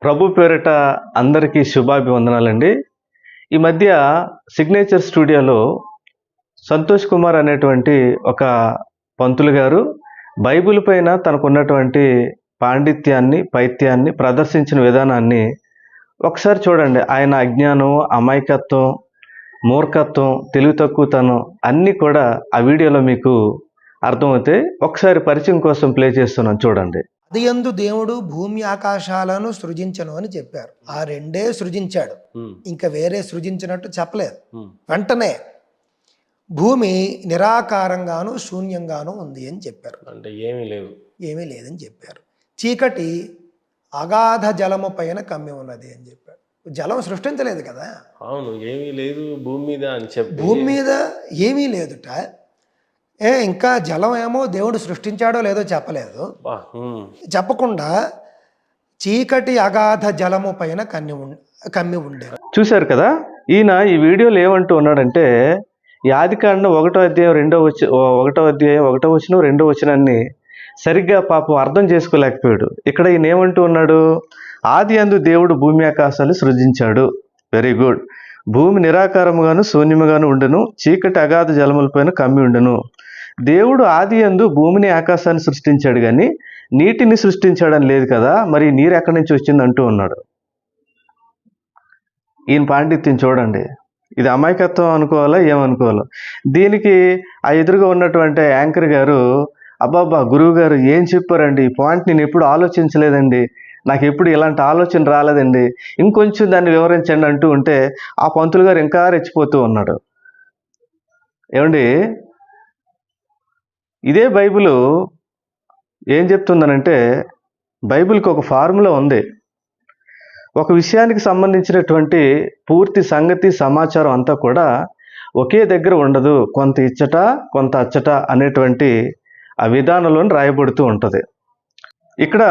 ప్రభు పేరిట అందరికీ శుభాభివందనాలండి. ఈ మధ్య సిగ్నేచర్ స్టూడియోలో సంతోష్ కుమార్ అనేటువంటి ఒక పంతులు గారు బైబిల్ పైన తనకున్నటువంటి పాండిత్యాన్ని, పైత్యాన్ని ప్రదర్శించిన విధానాన్ని ఒకసారి చూడండి. ఆయన అజ్ఞానం, అమాయకత్వం, మూర్ఖత్వం, తెలివి తక్కువతనం అన్నీ కూడా ఆ వీడియోలో మీకు అర్థమవుతాయి. ఒకసారి పరిచయం కోసం ప్లే చేస్తున్నాను, చూడండి. ఆదియందు దేవుడు భూమి ఆకాశాలను సృజించను అని చెప్పారు. ఆ రెండే సృజించాడు, ఇంకా వేరే సృజించినట్టు చెప్పలేదు. వెంటనే భూమి నిరాకారంగాను శూన్యంగాను ఉంది అని చెప్పారు. అంటే ఏమీ లేదని చెప్పారు. చీకటి అగాధ జలము పైన కమ్మి ఉన్నది అని చెప్పారు. జలం సృష్టించలేదు కదా. అవును, ఏమీ లేదు భూమి మీద అని చెప్పి, భూమి మీద ఏమీ లేదుట. ఇంకా జలం ఏమో దేవుడు సృష్టించాడో లేదో చెప్పలేదు. చెప్పకుండా చీకటి అగాధ జలము పైన కమ్మి ఉండేది. చూశారు కదా. ఈయన ఈ వీడియోలో ఏమంటూ ఉన్నాడంటే, ఈ ఆదికాండం 1వ అధ్యాయం 1వ వచనం 2వ వచనాన్ని సరిగ్గా పాపం అర్థం చేసుకోలేకపోయాడు. ఇక్కడ ఈయన ఏమంటూ ఉన్నాడు, ఆది యందు దేవుడు భూమి ఆకాశాలు సృజించాడు. Very good. భూమి నిరాకారముగాను శూన్యముగాను ఉండెను, చీకటి అగాధ జలములపైన కమ్మి ఉండెను. దేవుడు ఆది యందు భూమిని ఆకాశాన్ని సృష్టించాడు, కానీ నీటిని సృష్టించాడని లేదు కదా. మరి నీరు ఎక్కడి నుంచి వచ్చింది అంటూ ఉన్నాడు. ఈయన పాండిత్యం చూడండి. ఇది అమాయకత్వం అనుకోవాలా, ఏమనుకోవాలో. దీనికి ఆ ఎదురుగా ఉన్నటువంటి యాంకర్ గారు, అబ్బాబ్బా గురువు గారు ఏం చెప్పారండి, ఈ పాయింట్ నేను ఎప్పుడు ఆలోచించలేదండి, నాకు ఎప్పుడు ఇలాంటి ఆలోచన రాలేదండి, ఇంకొంచెం దాన్ని వివరించండి అంటూ ఉంటే ఆ పంతులు గారు ఇంకా రెచ్చిపోతూ ఉన్నాడు. ఏమండి, ఇదే బైబిల్ ఏం చెప్తుందనంటే, బైబిల్కి ఒక ఫార్ములా ఉంది. ఒక విషయానికి సంబంధించినటువంటి పూర్తి సంగతి సమాచారం అంతా కూడా ఒకే దగ్గర ఉండదు. కొంత ఇచ్చట కొంత అచ్చట అనేటువంటి ఆ విధానంలో రాయబడుతూ ఉంటుంది. ఇక్కడ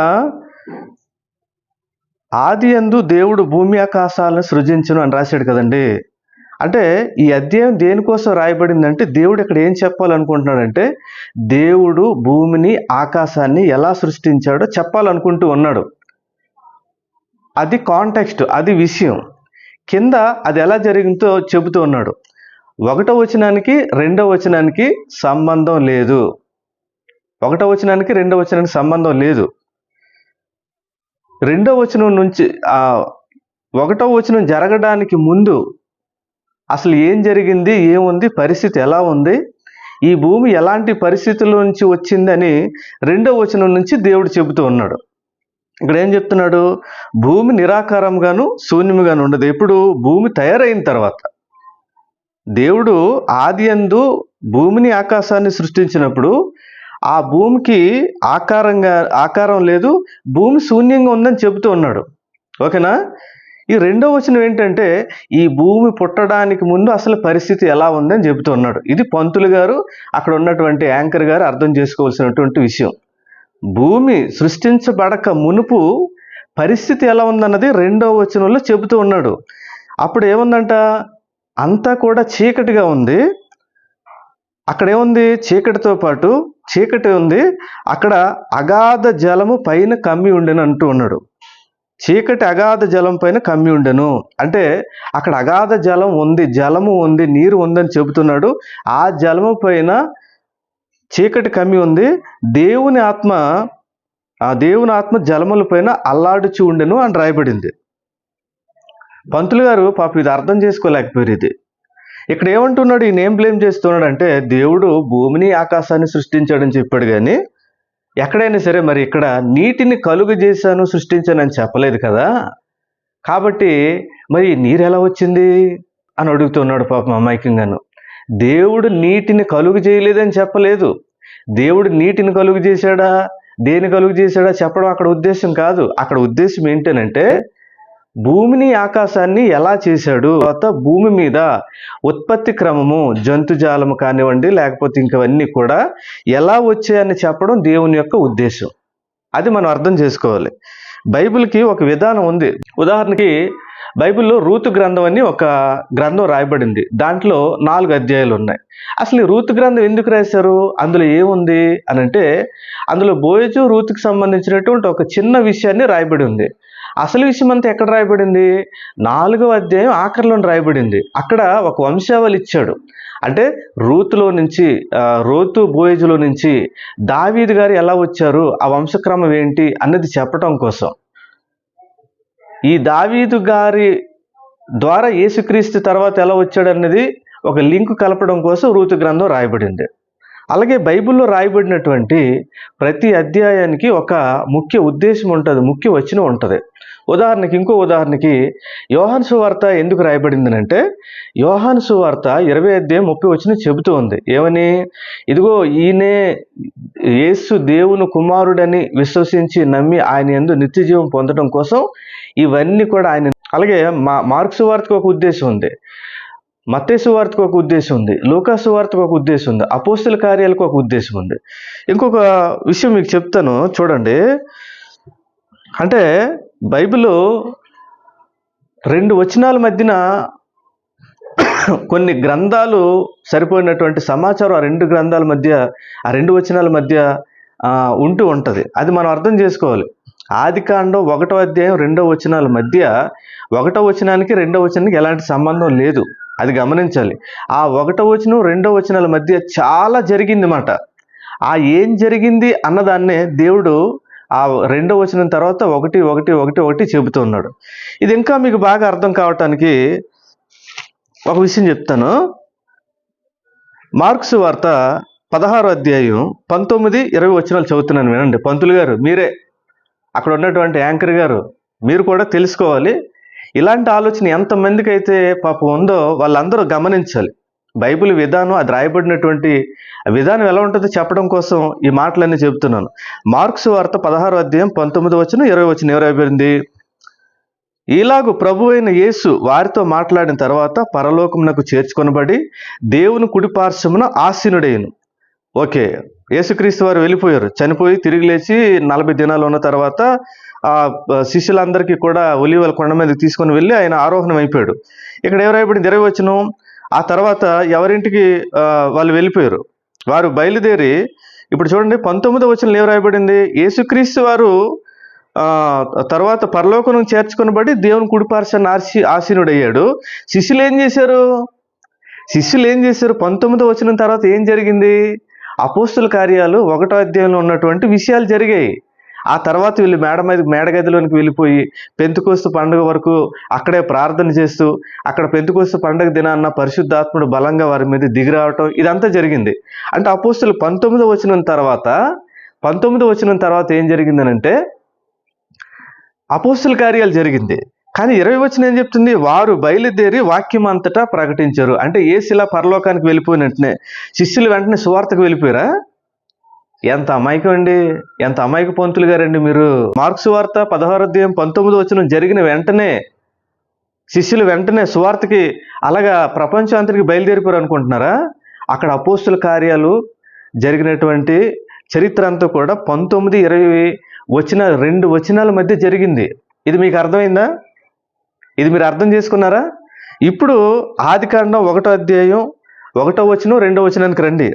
ఆది యందు దేవుడు భూమి ఆకాశాలను సృజించును అని రాశాడు కదండి. అంటే ఈ అధ్యాయం దేనికోసం రాయబడిందంటే, దేవుడు ఇక్కడ ఏం చెప్పాలనుకుంటున్నాడంటే, దేవుడు భూమిని ఆకాశాన్ని ఎలా సృష్టించాడో చెప్పాలనుకుంటూ ఉన్నాడు. అది కాంటెక్స్ట్, అది విషయం. కింద అది ఎలా జరిగిందో చెబుతూ ఉన్నాడు. 1వ వచనానికి 2వ వచనానికి సంబంధం లేదు. 1వ వచనానికి 2వ వచనానికి సంబంధం లేదు. 2వ వచనం నుంచి 1వ వచనం జరగడానికి ముందు అసలు ఏం జరిగింది, ఏముంది, పరిస్థితి ఎలా ఉంది, ఈ భూమి ఎలాంటి పరిస్థితుల నుంచి వచ్చిందని 2వ వచనం నుంచి దేవుడు చెబుతూ ఉన్నాడు. ఇక్కడ ఏం చెప్తున్నాడు, భూమి నిరాకారంగాను శూన్యముగాను ఉండదు. ఎప్పుడు భూమి తయారైన తర్వాత. దేవుడు ఆది యందు భూమిని ఆకాశాన్ని సృష్టించినప్పుడు ఆ భూమికి ఆకారం లేదు, భూమి శూన్యంగా ఉందని చెబుతూ ఉన్నాడు. ఓకేనా. ఈ 2వ వచనం ఏంటంటే, ఈ భూమి పుట్టడానికి ముందు అసలు పరిస్థితి ఎలా ఉందని చెబుతూ ఉన్నాడు. ఇది పంతులు గారు, అక్కడ ఉన్నటువంటి యాంకర్ గారు అర్థం చేసుకోవాల్సినటువంటి విషయం. భూమి సృష్టించబడక మునుపు పరిస్థితి ఎలా ఉందన్నది 2వ వచనంలో చెబుతూ ఉన్నాడు. అప్పుడు ఏముందంట, అంతా కూడా చీకటిగా ఉంది. అక్కడ ఏముంది, చీకటితో పాటు చీకటి ఉంది, అక్కడ అగాధ జలము పైన కమ్మి ఉండెను అంటూ ఉన్నాడు. చీకటి అగాధ జలం పైన కమ్మి ఉండెను అంటే అక్కడ అగాధ జలం ఉంది, జలము ఉంది, నీరు ఉందని చెబుతున్నాడు. ఆ జలము పైన చీకటి కమ్మి ఉంది. దేవుని ఆత్మ జలముల పైన అల్లాడుచు ఉండెను అని రాయబడింది. పంతులు గారు పాపం ఇది అర్థం చేసుకోలేకపోయారు. ఇది ఇక్కడ ఏమంటున్నాడు, ఈయన ఏం బ్లేమ్ చేస్తున్నాడు అంటే, దేవుడు భూమిని ఆకాశాన్ని సృష్టించాడని చెప్పాడు, కానీ ఎక్కడైనా సరే మరి ఇక్కడ నీటిని కలుగు చేశాను సృష్టించాను అని చెప్పలేదు కదా. కాబట్టి మరి నీరు ఎలా వచ్చింది అని అడుగుతున్నాడు పాపం అమాయకంగాను. దేవుడు నీటిని కలుగు చేయలేదని చెప్పలేదు. దేవుడు నీటిని కలుగు చేశాడా, దేని కలుగు చేశాడా చెప్పడం అక్కడ ఉద్దేశం కాదు. అక్కడ ఉద్దేశం ఏంటనంటే, భూమిని ఆకాశాన్ని ఎలా చేశాడు, తర్వాత భూమి మీద ఉత్పత్తి క్రమము, జంతుజాలము కానివ్వండి, లేకపోతే ఇంకవన్నీ కూడా ఎలా వచ్చాయని చెప్పడం దేవుని యొక్క ఉద్దేశం. అది మనం అర్థం చేసుకోవాలి. బైబిల్కి ఒక విధానం ఉంది. ఉదాహరణకి బైబిల్లో రూతు గ్రంథం అని ఒక గ్రంథం రాయబడింది. దాంట్లో 4 అధ్యాయాలు ఉన్నాయి. అసలు ఈ రూతు గ్రంథం ఎందుకు రాశారు, అందులో ఏముంది అని అంటే, అందులో బోయజు రూతుకి సంబంధించినటువంటి ఒక చిన్న విషయాన్ని రాయబడి ఉంది. అసలు విషయం అంతా ఎక్కడ రాయబడింది? 4వ అధ్యాయం ఆఖరిలో రాయబడింది. అక్కడ ఒక వంశావళి ఇచ్చాడు. అంటే రూతులో నుంచి రోతు బోయజులో నుంచి దావీదు గారు ఎలా వచ్చారు, ఆ వంశక్రమం ఏంటి అన్నది చెప్పటం కోసం, ఈ దావీదు గారి ద్వారా యేసుక్రీస్తు తర్వాత ఎలా వచ్చాడు అన్నది ఒక లింక్ కలపడం కోసం రూతు గ్రంథం రాయబడింది. అలాగే బైబిల్లో రాయబడినటువంటి ప్రతి అధ్యాయానికి ఒక ముఖ్య ఉద్దేశం ఉంటుంది, ముఖ్య వచనం ఉంటుంది. ఇంకో ఉదాహరణకి యోహాను సువార్త ఎందుకు రాయబడింది అంటే, యోహాను సువార్త 20వ అధ్యాయం 30వ వచనం చెబుతూ ఉంది. ఏమని? ఇదిగో ఈయనే యేసు దేవుని కుమారుడని విశ్వసించి నమ్మి ఆయన యందు నిత్య జీవం పొందడం కోసం ఇవన్నీ కూడా ఆయన. అలాగే మార్కు సువార్తకు ఒక ఉద్దేశం ఉంది, మత్తయి సువార్తకు ఒక ఉద్దేశం ఉంది, లూకా సువార్తకు ఒక ఉద్దేశం ఉంది, అపోస్తుల కార్యాలకు ఒక ఉద్దేశం ఉంది. ఇంకొక విషయం మీకు చెప్తాను చూడండి. అంటే బైబిల్లో 2 వచనాల మధ్యన కొన్ని గ్రంథాలు సరిపోయినటువంటి సమాచారం ఆ 2 గ్రంథాల మధ్య, ఆ 2 వచనాల మధ్య ఉంటూ ఉంటుంది. అది మనం అర్థం చేసుకోవాలి. ఆదికాండం 1వ అధ్యాయం 2వ వచనాల మధ్య 1వ వచనానికి 2వ వచనానికి ఎలాంటి సంబంధం లేదు, అది గమనించాలి. ఆ 1వ వచనం 2వ వచనాల మధ్య చాలా జరిగింది మాట. ఆ ఏం జరిగింది అన్నదాన్నే దేవుడు ఆ 2వ వచనం తర్వాత 1:1:1:1 చెబుతున్నాడు. ఇది ఇంకా మీకు బాగా అర్థం కావటానికి ఒక విషయం చెప్తాను. మార్కు సువార్త 16వ అధ్యాయం 19-20 వచనాలు చదువుతున్నాను, వినండి. పంతులు గారు, మీరే అక్కడ ఉన్నటువంటి యాంకర్ గారు, మీరు కూడా తెలుసుకోవాలి. ఇలాంటి ఆలోచన ఎంతమందికి అయితే పాపం ఉందో వాళ్ళందరూ గమనించాలి. బైబిల్ విధానం, అది రాయబడినటువంటి విధానం ఎలా ఉంటుందో చెప్పడం కోసం ఈ మాటలన్నీ చెబుతున్నాను. మార్కు సువార్త 16వ అధ్యాయం 19వ వచనం 20వ వచనం ఎవరు రాయబడింది? ఇలాగు ప్రభు అయిన యేసు వారితో మాట్లాడిన తర్వాత పరలోకమునకు చేర్చుకొనబడి దేవుని కుడిపార్శ్వమున ఆసీనుడైను. ఓకే, యేసుక్రీస్తు వారు వెళ్ళిపోయారు, చనిపోయి తిరిగి లేచి 40 దినాలు ఉన్న తర్వాత శిష్యులందరికీ కూడా ఒలీవల కొండ మీదకి తీసుకొని వెళ్ళి ఆయన ఆరోహణం అయిపోయాడు. ఇక్కడ ఎవరు రాయబడింది? 20వ వచనం. ఆ తర్వాత ఎవరింటికి వాళ్ళు వెళ్ళిపోయారు, వారు బయలుదేరి. ఇప్పుడు చూడండి 19వ వచనంలో ఏం రాయబడింది? యేసుక్రీస్తు వారు తర్వాత పరలోకం చేర్చుకొనబడి దేవుని కుడిపార్శ్వన ఆసీనుడయ్యాడు. శిష్యులు ఏం చేశారు? 19వ వచనం తర్వాత ఏం జరిగింది? అపోస్తుల కార్యాలు 1వ అధ్యాయంలో ఉన్నటువంటి విషయాలు జరిగాయి. ఆ తర్వాత వీళ్ళు మేడగదిలోనికి వెళ్ళిపోయి పెంతెకొస్తు పండుగ వరకు అక్కడే ప్రార్థన చేస్తూ, అక్కడ పెంతెకొస్తు పండుగ దినాన్న పరిశుద్ధాత్ముడు బలంగా వారి మీద దిగిరావటం, ఇదంతా జరిగింది. అంటే అపోస్తులు 19వ వచనం తర్వాత ఏం జరిగిందనంటే అపోస్తుల కార్యాలు జరిగింది. కానీ 20వ వచనం ఏం చెప్తుంది? వారు బయలుదేరి వాక్యం అంతటా ప్రకటించారు. అంటే యేసులా పరలోకానికి వెళ్ళిపోయినట్టునే శిష్యులు వెంటనే సువార్తకు వెళ్ళిపోయారా? ఎంత అమాయకం అండి, ఎంత అమాయక పంతులు గారండి మీరు. మార్కు సువార్త 16వ అధ్యాయం 19వ వచనం జరిగిన వెంటనే శిష్యులు వెంటనే సువార్తకి అలాగా ప్రపంచాంతరికి బయలుదేరిపోయారు అనుకుంటున్నారా? అక్కడ అపోస్తుల కార్యాలు జరిగినటువంటి చరిత్ర అంతా కూడా 19, 20 2 వచనాల మధ్య జరిగింది. ఇది మీకు అర్థమైందా? ఇది మీరు అర్థం చేసుకున్నారా? ఇప్పుడు ఆదికాండం 1వ అధ్యాయం 1వ వచనం 2వ వచనానికి రండి.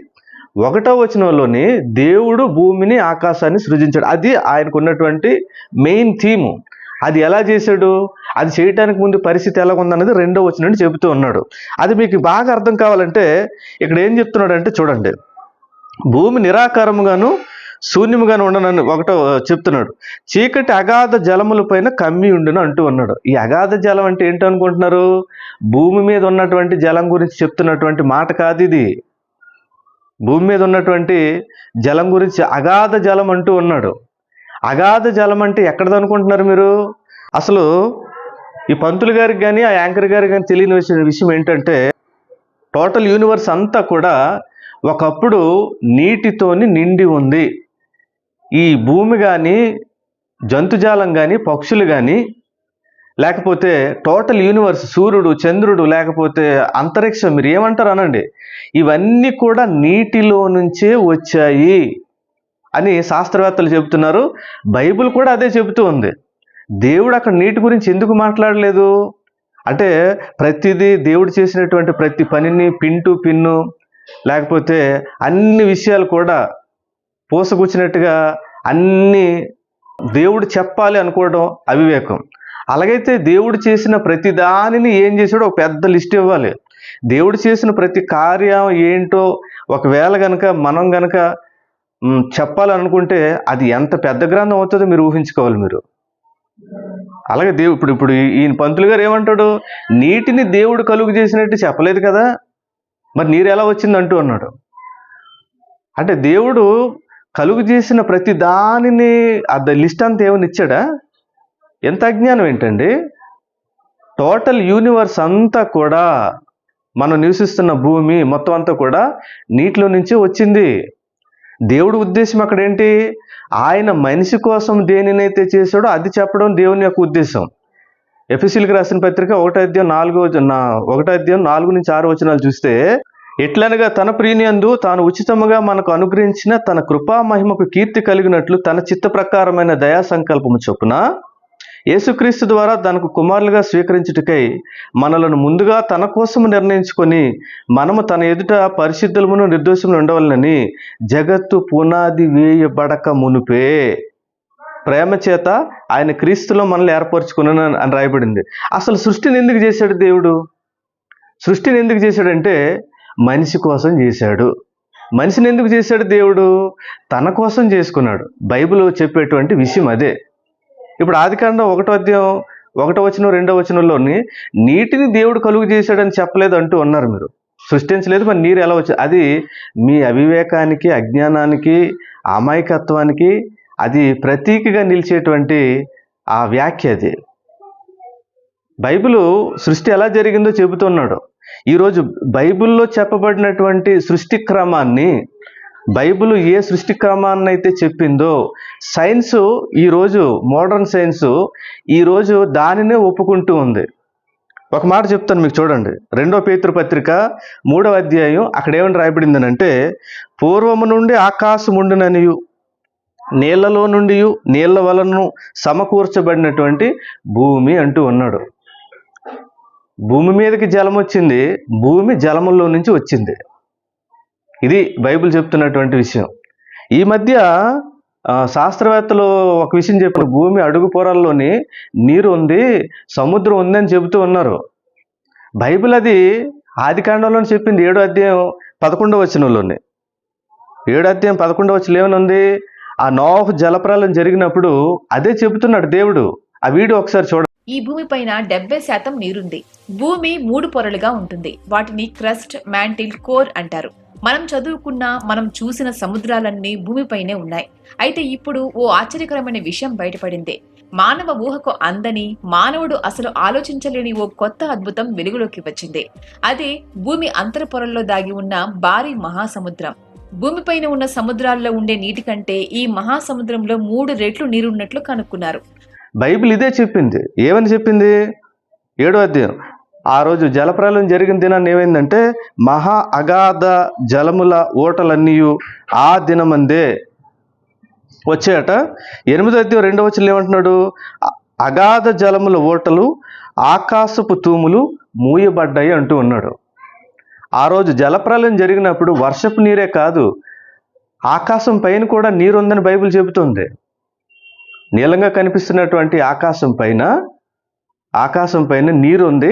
1వ వచనంలోని దేవుడు భూమిని ఆకాశాన్ని సృజించాడు. అది ఆయనకు ఉన్నటువంటి మెయిన్ థీము. అది ఎలా చేశాడు, అది చేయటానికి ముందు పరిస్థితి ఎలా ఉందన్నది 2వ వచనం నుండి చెబుతూ ఉన్నాడు. అది మీకు బాగా అర్థం కావాలంటే ఇక్కడ ఏం చెప్తున్నాడు అంటే చూడండి, భూమి నిరాకారముగాను శూన్యముగాను ఉండనని చెప్తున్నాడు. చీకటి అగాధ జలముల పైన కమ్మి ఉండును అంటూ ఉన్నాడు. ఈ అగాధ జలం అంటే ఏంటో అనుకుంటున్నారు? భూమి మీద ఉన్నటువంటి జలం గురించి చెప్తున్నటువంటి మాట కాదు ఇది. భూమి మీద ఉన్నటువంటి జలం గురించి అగాధ జలం అంటూ ఉన్నాడు. అగాధ జలం అంటే ఎక్కడది అనుకుంటున్నారు మీరు? అసలు ఈ పంతులు గారికి కానీ ఆ యాంకర్ గారికి కానీ తెలియని విషయం ఏంటంటే, టోటల్ యూనివర్స్ అంతా కూడా ఒకప్పుడు నీటితోని నిండి ఉంది. ఈ భూమి కానీ, జంతుజాలం కానీ, పక్షులు కానీ, లేకపోతే టోటల్ యూనివర్స్, సూర్యుడు, చంద్రుడు, లేకపోతే అంతరిక్షం, మీరు ఏమంటారు అనండి, ఇవన్నీ కూడా నీటిలో నుంచే వచ్చాయి అని శాస్త్రవేత్తలు చెబుతున్నారు. బైబిల్ కూడా అదే చెబుతూ ఉంది. దేవుడు అక్కడ నీటి గురించి ఎందుకు మాట్లాడలేదు అంటే, ప్రతిదీ దేవుడు చేసినటువంటి ప్రతి పనిని పిన్ను లేకపోతే అన్ని విషయాలు కూడా పూసగుచ్చినట్టుగా అన్ని దేవుడు చెప్పాలి అనుకోవడం అవివేకం. అలాగైతే దేవుడు చేసిన ప్రతి దానిని ఏం చేశాడో ఒక పెద్ద లిస్ట్ ఇవ్వాలి. దేవుడు చేసిన ప్రతి కార్యం ఏంటో ఒకవేళ గనక మనం గనక చెప్పాలనుకుంటే అది ఎంత పెద్ద గ్రంథం అవుతుందో మీరు ఊహించుకోవాలి మీరు. అలాగే ఇప్పుడు ఈయన పంతులు గారు ఏమంటాడు, నీటిని దేవుడు కలుగు చేసినట్టు చెప్పలేదు కదా, మరి నీరు ఎలా వచ్చింది అంటూ అన్నాడు. అంటే దేవుడు కలుగు చేసిన ప్రతి దానిని అది లిస్ట్ అంతా ఏమని ఇచ్చాడా? ఎంత అజ్ఞానం ఏంటండి. టోటల్ యూనివర్స్ అంతా కూడా, మనం నివసిస్తున్న భూమి మొత్తం అంతా కూడా నీటిలో నుంచి వచ్చింది. దేవుడి ఉద్దేశం అక్కడ ఏంటి? ఆయన మనిషి కోసం దేనినైతే చేశాడో అది చెప్పడం దేవుని యొక్క ఉద్దేశం. ఎఫెసీయులకు రాసిన పత్రిక 1:4-6 చూస్తే, ఎట్లనగా తన ప్రియనియందు తాను ఉచితముగా మనకు అనుగ్రహించిన తన కృపా మహిమకు కీర్తి కలిగినట్లు తన చిత్త ప్రకారమైన దయా సంకల్పము చొప్పున యేసుక్రీస్తు ద్వారా తనకు కుమారులుగా స్వీకరించుటకై మనలను ముందుగా తన కోసం నిర్ణయించుకొని మనము తన ఎదుట పరిశుద్ధులమును నిర్దోషమును ఉండవలనని జగత్తు పునాది వేయబడక మునుపే ప్రేమ చేత ఆయన క్రీస్తులో మనల్ని ఏర్పరచుకున్నాను అని రాయబడింది. అసలు సృష్టిని ఎందుకు చేశాడు దేవుడు? సృష్టిని ఎందుకు చేశాడంటే మనిషి కోసం చేశాడు. మనిషిని ఎందుకు చేశాడు దేవుడు? తన కోసం చేసుకున్నాడు. బైబిల్ చెప్పేటువంటి విషయం అదే. ఇప్పుడు ఆదికాండం 1:1-2 నీటిని దేవుడు కలుగు చేశాడని చెప్పలేదు అంటూ ఉన్నారు మీరు. సృష్టించలేదు, మరి నీరు ఎలా వచ్చింది? అది మీ అవివేకానికి, అజ్ఞానానికి, అమాయకత్వానికి అది ప్రతీకగా నిలిచేటువంటి ఆ వ్యాఖ్య అది. బైబిలు సృష్టి ఎలా జరిగిందో చెబుతున్నాడు. ఈరోజు బైబిల్లో చెప్పబడినటువంటి సృష్టి క్రమాన్ని, బైబిల్ ఏ సృష్టి క్రమాన్ని అయితే చెప్పిందో సైన్సు, ఈరోజు మోడర్న్ సైన్సు ఈరోజు దానినే ఒప్పుకుంటూ ఉంది. ఒక మాట చెప్తాను మీకు, చూడండి. 2 పేతురు పత్రిక 3వ అధ్యాయం అక్కడ ఏమని రాయబడిందనంటే, పూర్వము నుండి ఆకాశం ఉండుననియు నీళ్లలో నుండి నీళ్ల వలన సమకూర్చబడినటువంటి భూమి అంటూ ఉన్నాడు. భూమి మీదకి జలం వచ్చింది, భూమి జలముల్లో నుంచి వచ్చింది. ఇది బైబిల్ చెప్తున్నటువంటి విషయం. ఈ మధ్య శాస్త్రవేత్తలు ఒక విషయం చెప్పారు, భూమి అడుగు పొరల్లోని నీరు ఉంది, సముద్రం ఉందని చెబుతూ ఉన్నారు. బైబిల్ అది ఆదికాండంలో చెప్పింది 7:11 7:11 ఏమనుంది? ఆ నోహు జలప్రలయం జరిగినప్పుడు అదే చెబుతున్నాడు దేవుడు. ఆ వీడియో ఒకసారి చూడండి. ఈ భూమిపైన 70% నీరుంది. భూమి 3 పొరలుగా ఉంటుంది. వాటిని క్రస్ట్, మ్యాంటిల్, కోర్ అంటారు. మనం చదువుకున్న, మనం చూసిన సముద్రాలన్నీ భూమిపైనే ఉన్నాయి. అయితే ఇప్పుడు ఓ ఆశ్చర్యకరమైన విషయం బయటపడింది. మానవ ఊహకు అందని, మానవుడు అసలు ఆలోచించలేని ఓ కొత్త అద్భుతం వెలుగులోకి వచ్చింది. అదే భూమి అంతర పొరల్లో దాగి ఉన్న భారీ మహాసముద్రం. భూమిపైన ఉన్న సముద్రాల్లో ఉండే నీటి కంటే ఈ మహాసముద్రంలో 3 రెట్లు నీరున్నట్లు కనుక్కున్నారు. బైబిల్ ఇదే చెప్పింది. ఏమని చెప్పింది? 7వ అధ్యాయం, ఆ రోజు జలప్రలయం జరిగిన దినాన్ని ఏమైందంటే, మహా అగాధ జలముల ఓటలన్నీ ఆ దినమందే వచ్చాయట. 8వ అధ్యాయం 2వ ఏమంటున్నాడు? అగాధ జలముల ఓటలు, ఆకాశపు తూములు మూయబడ్డాయి అంటూ ఉన్నాడు. ఆ రోజు జలప్రలయం జరిగినప్పుడు వర్షపు నీరే కాదు, ఆకాశం పైన కూడా నీరు ఉందని బైబిల్ చెబుతుంది. నీలంగా కనిపిస్తున్నటువంటి ఆకాశం పైన నీరు ఉంది.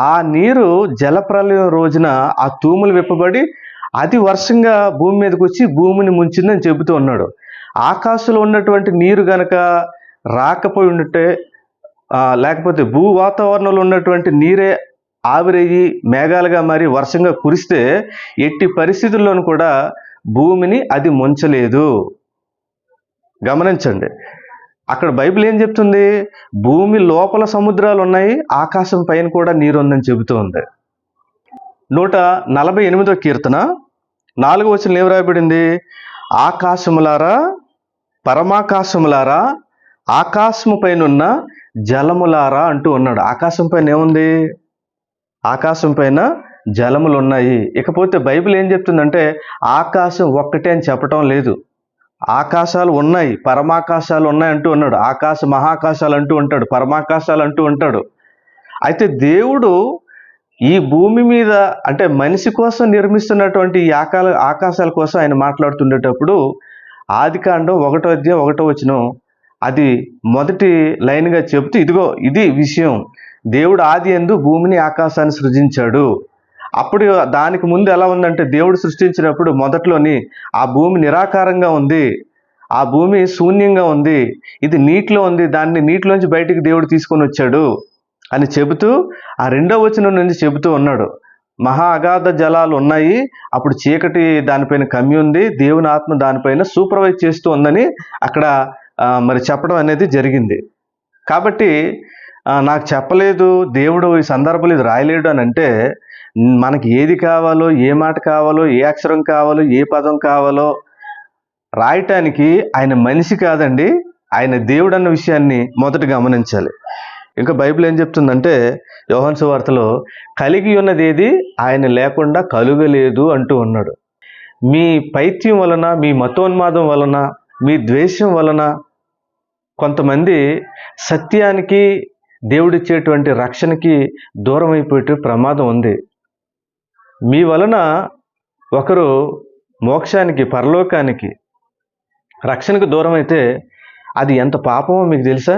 ఆ నీరు జలప్రలయం రోజున ఆ తూములు విప్పబడి అది వర్షంగా భూమి మీదకి వచ్చి భూమిని ముంచిందని చెబుతూ ఉన్నాడు. ఆకాశంలో ఉన్నటువంటి నీరు గనక రాకపోయి ఉంటే, లేకపోతే భూ వాతావరణంలో ఉన్నటువంటి నీరే ఆవిరయ్యి మేఘాలుగా మారి వర్షంగా కురిస్తే ఎట్టి పరిస్థితుల్లోనూ కూడా భూమిని అది ముంచలేదు. గమనించండి, అక్కడ బైబిల్ ఏం చెప్తుంది? భూమి లోపల సముద్రాలు ఉన్నాయి, ఆకాశం పైన కూడా నీరు ఉందని చెబుతూ ఉంది. 148వ కీర్తన 4వ వచనం ఏం రాయబడింది? ఆకాశములారా, పరమాకాశములారా, ఆకాశము పైన ఉన్న జలములారా అంటూ ఉన్నాడు. ఆకాశం పైన ఏముంది? ఆకాశం పైన జలములు ఉన్నాయి. ఇకపోతే బైబిల్ ఏం చెప్తుందంటే, ఆకాశం ఒక్కటే అని చెప్పటం లేదు. ఆకాశాలు ఉన్నాయి, పరమాకాశాలు ఉన్నాయి అంటూ ఉన్నాడు. మహాకాశాలు అంటూ ఉంటాడు, పరమాకాశాలు అంటూ ఉంటాడు. అయితే దేవుడు ఈ భూమి మీద, అంటే మనిషి కోసం నిర్మిస్తున్నటువంటి ఈ ఆకాశాల కోసం ఆయన మాట్లాడుతుండేటప్పుడు ఆదికాండం 1వ అధ్యాయం 1వ వచనం, అది మొదటి లైన్గా చెబుతూ ఇదిగో ఇది విషయం, దేవుడు ఆది యందు భూమిని ఆకాశాన్ని సృజించాడు. అప్పుడు దానికి ముందు ఎలా ఉందంటే, దేవుడు సృష్టించినప్పుడు మొదట్లోని ఆ భూమి నిరాకారంగా ఉంది, ఆ భూమి శూన్యంగా ఉంది, ఇది నీటిలో ఉంది, దాన్ని నీటిలోంచి బయటికి దేవుడు తీసుకొని వచ్చాడు అని చెబుతూ ఆ 2వ వచనం నుంచి చెబుతూ ఉన్నాడు. మహా అగాధ జలాలు ఉన్నాయి, అప్పుడు చీకటి దానిపైన కమ్మి ఉంది, దేవుని ఆత్మ దానిపైన సూపర్వైజ్ చేస్తూ ఉందని అక్కడ మరి చెప్పడం అనేది జరిగింది. కాబట్టి నాకు చెప్పలేదు దేవుడు, ఈ సందర్భంలో ఇది రాయలేడు అని అంటే, మనకి ఏది కావాలో, ఏ మాట కావాలో, ఏ అక్షరం కావాలో, ఏ పదం కావాలో రాయటానికి ఆయన మనిషి కాదండి, ఆయన దేవుడు అన్న విషయాన్ని మొదట గమనించాలి. ఇంకా బైబిల్ ఏం చెప్తుందంటే, యోహాను సువార్తలో కలిగి ఉన్నది ఏది ఆయన లేకుండా కలుగలేదు అంటూ ఉన్నాడు. మీ పైత్యం వలన, మీ మతోన్మాదం వలన, మీ ద్వేషం వలన కొంతమంది సత్యానికి, దేవుడిచ్చేటువంటి రక్షణకి దూరం అయిపోయే ప్రమాదం ఉంది. మీ వలన ఒకరు మోక్షానికి, పరలోకానికి, రక్షణకు దూరం అయితే అది ఎంత పాపమో మీకు తెలుసా?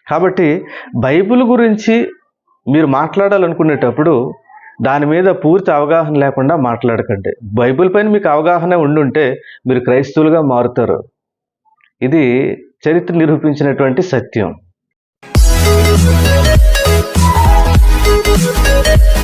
కాబట్టి బైబిల్ గురించి మీరు మాట్లాడాలనుకునేటప్పుడు దాని మీద పూర్తి అవగాహన లేకుండా మాట్లాడకండి. బైబిల్ పైన మీకు అవగాహన ఉండుంటే మీరు క్రైస్తవులుగా మారుతారు. ఇది చరిత్ర నిరూపించినటువంటి సత్యం.